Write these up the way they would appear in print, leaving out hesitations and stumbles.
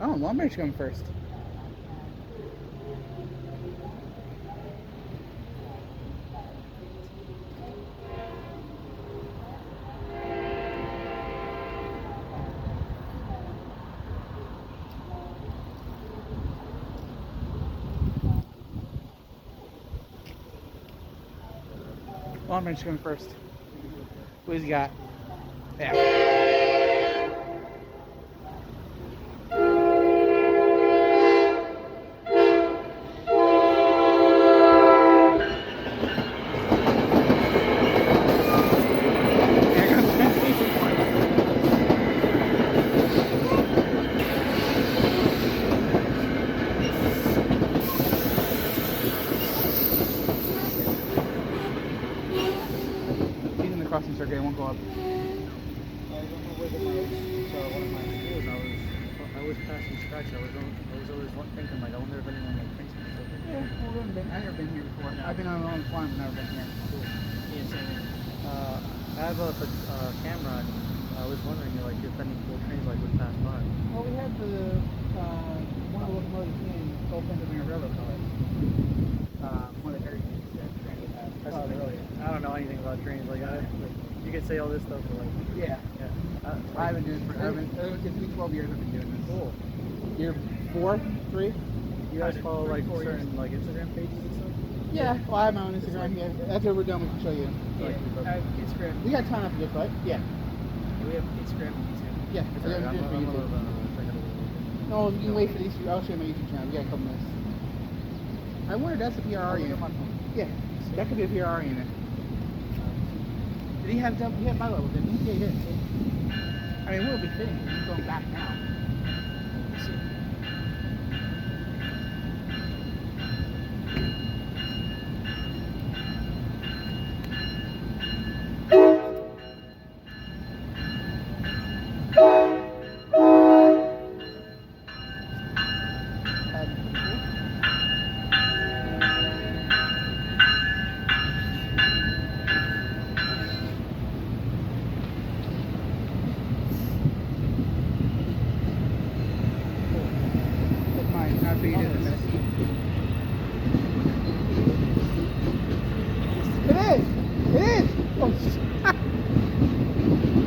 Oh, Long Branch coming first. Long Branch coming first. Who's he got? Yeah. Crossing circuit, it won't go up. I don't know where the roads. So one of my schools, I was passing scratch. I was always thinking like, I wonder if anyone like thinks me. Yeah, well, I've never been here before. I've been on a long farm, but never been here. Cool. Yeah, same here. I have a camera, and I was wondering like if any cool trains like would pass by. Well, we had the one of the locomotives in Old Pennsylvania Railroad cars. One of the very I don't know anything about trains. Like, you could say all this stuff, but like, yeah. I've been doing it for. It's been 12 years. I've been doing this. Cool. Year 4, 3. You guys follow like certain like Instagram pages and stuff? Yeah. Well, I have my own Instagram. Yeah. After we're done, we can show you. Yeah. Instagram. We got time after this, right? Yeah. We have Instagram and YouTube. Yeah. No, you can wait for these. I'll show you my YouTube channel. We got a couple minutes. I wonder if that's a PRR unit. Yeah. That could be a PRR unit. Did he have my level? Didn't he? Yeah, he did. I mean, it will be fitting because he's going back now.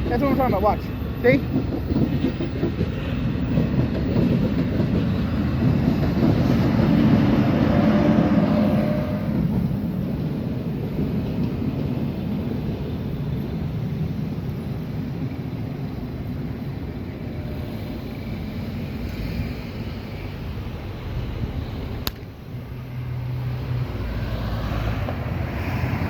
That's what we're talking about. Watch. See?